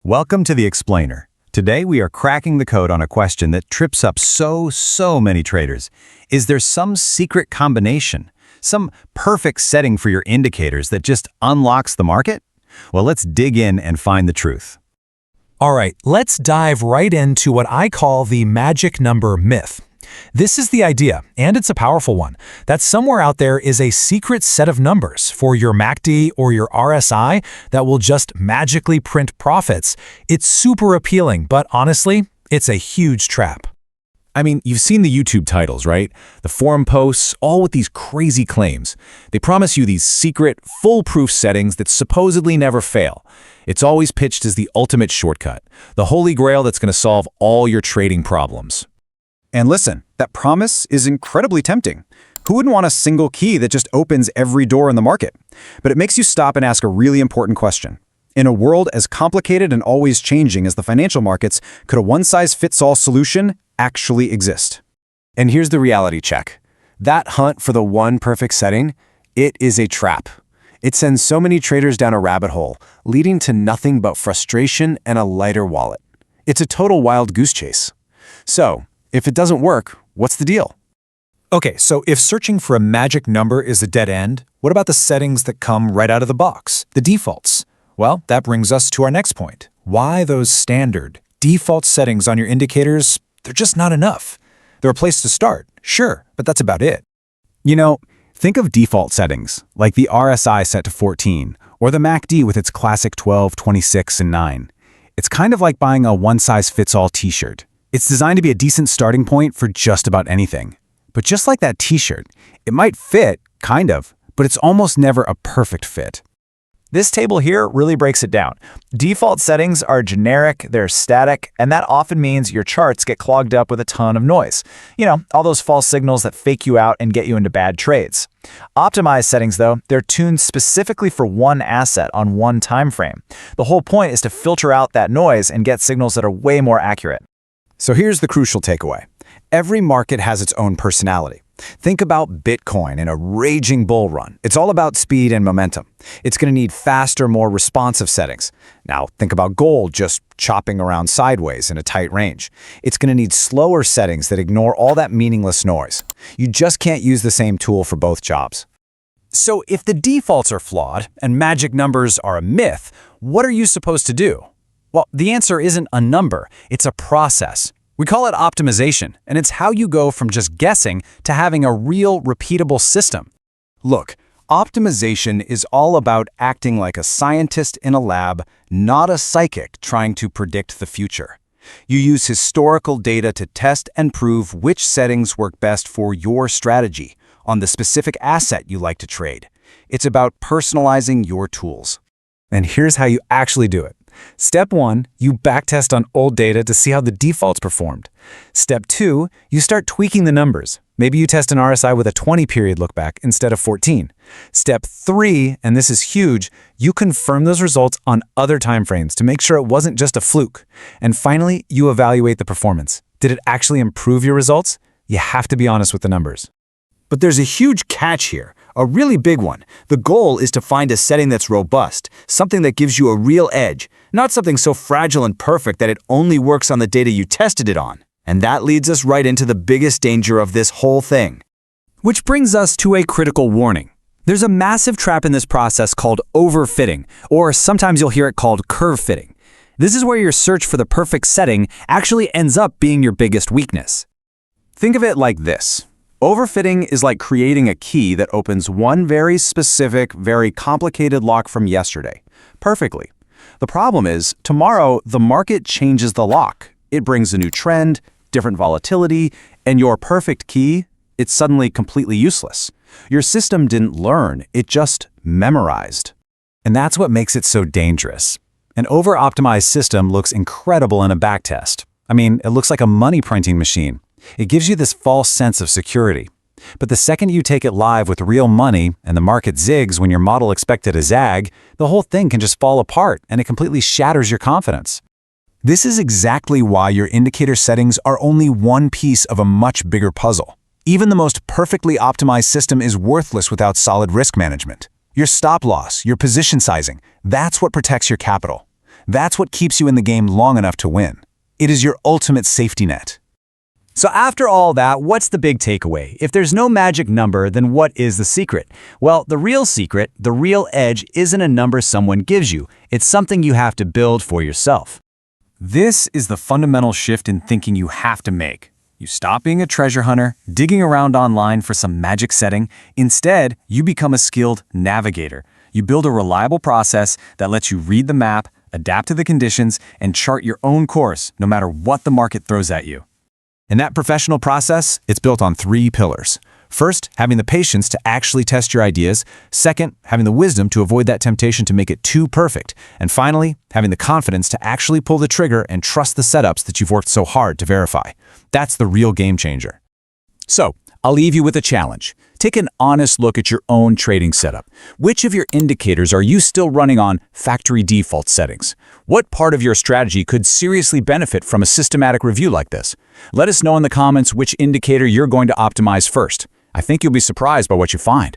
Welcome to the Explainer. Today we are cracking the code on a question that trips up so many traders. Is there some secret combination, some perfect setting for your indicators that just unlocks the market? Well, let's dig in and find the truth. All right, let's dive right into what I call the magic number myth. This is the idea, and it's a powerful one, that somewhere out there is a secret set of numbers for your MACD or your RSI that will just magically print profits. It's super appealing, but honestly, it's a huge trap. I mean, you've seen the YouTube titles, right? The forum posts, all with these crazy claims. They promise you these secret, foolproof settings that supposedly never fail. It's always pitched as the ultimate shortcut, the holy grail that's going to solve all your trading problems. And listen, that promise is incredibly tempting. Who wouldn't want a single key that just opens every door in the market? But it makes you stop and ask a really important question. In a world as complicated and always changing as the financial markets, could a one-size-fits-all solution actually exist? And here's the reality check. That hunt for the one perfect setting, it is a trap. It sends so many traders down a rabbit hole, leading to nothing but frustration and a lighter wallet. It's a total wild goose chase. So, if it doesn't work, what's the deal? Okay, so if searching for a magic number is a dead end, what about the settings that come right out of the box, the defaults? Well, that brings us to our next point. Why those standard default settings on your indicators? They're just not enough. They're a place to start, sure, but that's about it. You know, think of default settings, like the RSI set to 14, or the MACD with its classic 12, 26, and 9. It's kind of like buying a one-size-fits-all t-shirt. It's designed to be a decent starting point for just about anything. But just like that t-shirt, it might fit, kind of, but it's almost never a perfect fit. This table here really breaks it down. Default settings are generic, they're static, and that often means your charts get clogged up with a ton of noise. You know, all those false signals that fake you out and get you into bad trades. Optimized settings, though, they're tuned specifically for one asset on one time frame. The whole point is to filter out that noise and get signals that are way more accurate. So here's the crucial takeaway. Every market has its own personality. Think about Bitcoin in a raging bull run. It's all about speed and momentum. It's going to need faster, more responsive settings. Now, think about gold just chopping around sideways in a tight range. It's going to need slower settings that ignore all that meaningless noise. You just can't use the same tool for both jobs. So if the defaults are flawed and magic numbers are a myth, what are you supposed to do? Well, the answer isn't a number, it's a process. We call it optimization, and it's how you go from just guessing to having a real, repeatable system. Look, optimization is all about acting like a scientist in a lab, not a psychic trying to predict the future. You use historical data to test and prove which settings work best for your strategy on the specific asset you like to trade. It's about personalizing your tools. And here's how you actually do it. Step 1, you backtest on old data to see how the defaults performed. Step 2, you start tweaking the numbers. Maybe you test an RSI with a 20-period lookback instead of 14. Step 3, and this is huge, you confirm those results on other timeframes to make sure it wasn't just a fluke. And finally, you evaluate the performance. Did it actually improve your results? You have to be honest with the numbers. But there's a huge catch here, a really big one. The goal is to find a setting that's robust, something that gives you a real edge, not something so fragile and perfect that it only works on the data you tested it on. And that leads us right into the biggest danger of this whole thing. Which brings us to a critical warning. There's a massive trap in this process called overfitting, or sometimes you'll hear it called curve fitting. This is where your search for the perfect setting actually ends up being your biggest weakness. Think of it like this. Overfitting is like creating a key that opens one very specific, very complicated lock from yesterday, perfectly. The problem is, tomorrow, the market changes the lock. It brings a new trend, different volatility, and your perfect key, it's suddenly completely useless. Your system didn't learn, it just memorized. And that's what makes it so dangerous. An over-optimized system looks incredible in a backtest. I mean, it looks like a money printing machine. It gives you this false sense of security. But the second you take it live with real money and the market zigs when your model expected a zag, the whole thing can just fall apart and it completely shatters your confidence. This is exactly why your indicator settings are only one piece of a much bigger puzzle. Even the most perfectly optimized system is worthless without solid risk management. Your stop loss, your position sizing, that's what protects your capital. That's what keeps you in the game long enough to win. It is your ultimate safety net. So after all that, what's the big takeaway? If there's no magic number, then what is the secret? Well, the real secret, the real edge, isn't a number someone gives you. It's something you have to build for yourself. This is the fundamental shift in thinking you have to make. You stop being a treasure hunter, digging around online for some magic setting. Instead, you become a skilled navigator. You build a reliable process that lets you read the map, adapt to the conditions, and chart your own course, no matter what the market throws at you. In that professional process, it's built on 3 pillars. First, having the patience to actually test your ideas. Second, having the wisdom to avoid that temptation to make it too perfect. And finally, having the confidence to actually pull the trigger and trust the setups that you've worked so hard to verify. That's the real game changer. So, I'll leave you with a challenge. Take an honest look at your own trading setup. Which of your indicators are you still running on factory default settings? What part of your strategy could seriously benefit from a systematic review like this? Let us know in the comments which indicator you're going to optimize first. I think you'll be surprised by what you find.